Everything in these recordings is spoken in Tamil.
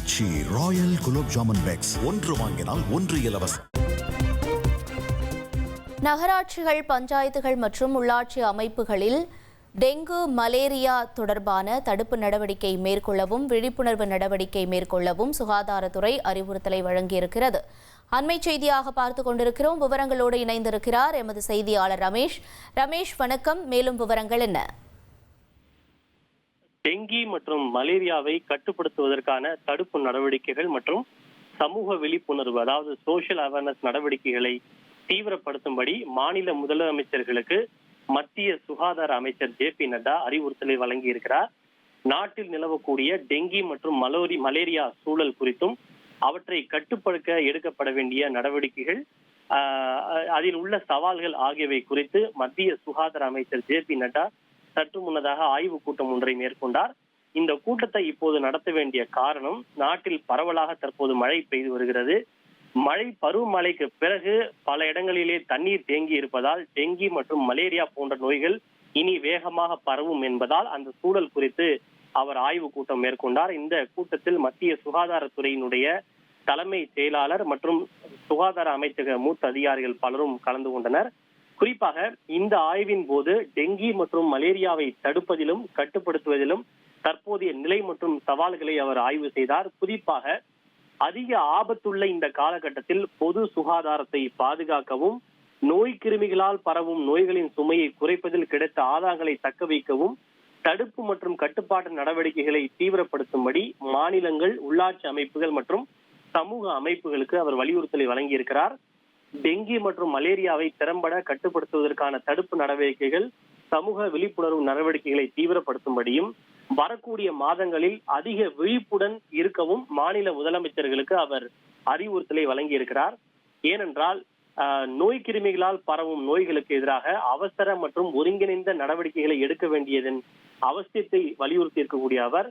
ஆச்சி ராயல் குலோப் ஜாமுன் பேக்ஸ் ஒன்று வாங்கினால் ஒன்று இலவசம். நகராட்சிகள், பஞ்சாயத்துகள் மற்றும் உள்ளாட்சி அமைப்புகளில் டெங்கு, மலேரியா தொடர்பான தடுப்பு நடவடிக்கை மேற்கொள்ளவும் விழிப்புணர்வு நடவடிக்கை மேற்கொள்ளவும் சுகாதாரத்துறை அறிவுறுத்தலை வழங்கியிருக்கிறது. அண்மை செய்தியாக பார்த்துக் கொண்டிருக்கிறோம். விவரங்களோடு இணைந்திருக்கிறார் எமது செய்தியாளர் ரமேஷ். ரமேஷ், வணக்கம். மேலும் விவரங்கள் என்ன? டெங்கி மற்றும் மலேரியாவை கட்டுப்படுத்துவதற்கான தடுப்பு நடவடிக்கைகள் மற்றும் சமூக விழிப்புணர்வு, அதாவது சோஷியல் அவேர்னஸ் நடவடிக்கைகளை தீவிரப்படுத்தும்படி மாநில முதலமைச்சர்களுக்கு மத்திய சுகாதார அமைச்சர் ஜே.பி. நட்டா அறிவுறுத்தலை வழங்கியிருக்கிறார். நாட்டில் நிலவக்கூடிய டெங்கி மற்றும் மலேரியா சூழல் குறித்தும் அவற்றை கட்டுப்படுத்த எடுக்கப்பட வேண்டிய நடவடிக்கைகள், அதில் உள்ள சவால்கள் ஆகியவை குறித்து மத்திய சுகாதார அமைச்சர் ஜே.பி. நட்டா சற்று முன்னதாக ஆய்வு கூட்டம் ஒன்றை மேற்கொண்டார். இந்த கூட்டத்தை இப்போது நடத்த வேண்டிய காரணம், நாட்டில் பரவலாக தற்போது மழை பெய்து வருகிறது. பருவமழைக்கு பிறகு பல இடங்களிலே தண்ணீர் தேங்கி இருப்பதால் டெங்கி மற்றும் மலேரியா போன்ற நோய்கள் இனி வேகமாக பரவும் என்பதால் அந்த சூழல் குறித்து அவர் ஆய்வு கூட்டம் மேற்கொண்டார். இந்த கூட்டத்தில் மத்திய சுகாதாரத்துறையினுடைய தலைமை செயலாளர் மற்றும் சுகாதார அமைச்சக மூத்த அதிகாரிகள் பலரும் கலந்து கொண்டனர். குறிப்பாக இந்த ஆய்வின் போது டெங்கி மற்றும் மலேரியாவை தடுப்பதிலும் கட்டுப்படுத்துவதிலும் தற்போதைய நிலை மற்றும் சவால்களை அவர் ஆய்வு செய்தார். குறிப்பாக அதிக ஆபத்துள்ள இந்த காலகட்டத்தில் பொது சுகாதாரத்தை பாதுகாக்கவும், நோய் கிருமிகளால் பரவும் நோய்களின் சுமையை குறைப்பதில் கிடைத்த ஆதாரங்களை தக்க வைக்கவும் தடுப்பு மற்றும் கட்டுப்பாட்டு நடவடிக்கைகளை தீவிரப்படுத்தும்படி மாநிலங்கள், உள்ளாட்சி அமைப்புகள் மற்றும் சமூக அமைப்புகளுக்கு அவர் வலியுறுத்தலை வழங்கியிருக்கிறார். டெங்கி மற்றும் மலேரியாவை திறம்பட கட்டுப்படுத்துவதற்கான தடுப்பு நடவடிக்கைகள், சமூக விழிப்புணர்வு நடவடிக்கைகளை தீவிரப்படுத்தும்படியும் வரக்கூடிய மாதங்களில் அதிக விழிப்புடன் இருக்கவும் மாநில முதலமைச்சர்களுக்கு அவர் அறிவுறுத்தலை வழங்கியிருக்கிறார். ஏனென்றால் நோய் கிருமிகளால் பரவும் நோய்களுக்கு எதிராக அவசர மற்றும் ஒருங்கிணைந்த நடவடிக்கைகளை எடுக்க வேண்டியதன் அவசியத்தை வலியுறுத்தி இருக்கக்கூடிய அவர்,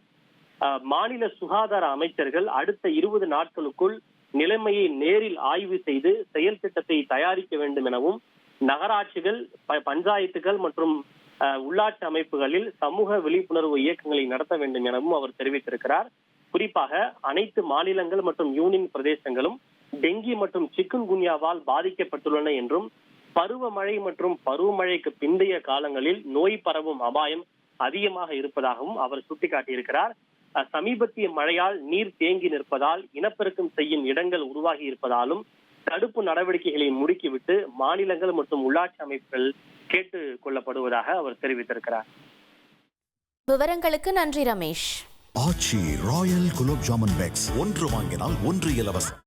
மாநில சுகாதார அமைச்சர்கள் அடுத்த 20 நாட்களுக்குள் நிலைமையை நேரில் ஆய்வு செய்து செயல் திட்டத்தை தயாரிக்க வேண்டும் எனவும், நகராட்சிகள், பஞ்சாயத்துகள் மற்றும் உள்ளாட்சி அமைப்புகளில் சமூக விழிப்புணர்வு இயக்கங்களை நடத்த வேண்டும் எனவும் அவர் தெரிவித்திருக்கிறார். குறிப்பாக அனைத்து மாநிலங்கள் மற்றும் யூனியன் பிரதேசங்களும் டெங்கி மற்றும் சிக்குன்குன்யாவால் பாதிக்கப்பட்டுள்ளன என்றும், பருவமழை மற்றும் பருவமழைக்கு பிந்தைய காலங்களில் நோய் பரவும் அபாயம் அதிகமாக இருப்பதாகவும் அவர் சுட்டிக்காட்டியிருக்கிறார். சமீபத்திய மழையால் நீர் தேங்கி நிற்பதால் இனப்பெருக்கம் செய்யும் இடங்கள் உருவாகி இருப்பதாலும் தடுப்பு நடவடிக்கைகளை முடுக்கிவிட்டு மாநிலங்கள் மற்றும் உள்ளாட்சி அமைப்புகள் கேட்டுக் கொள்ளப்படுவதாக அவர் தெரிவித்திருக்கிறார். விவரங்களுக்கு நன்றி ரமேஷ். ஆச்சி ராயல் குலோப் ஜாமுன் பேக்ஸ் ஒன்று வாங்கினால் ஒன்று இலவசம்.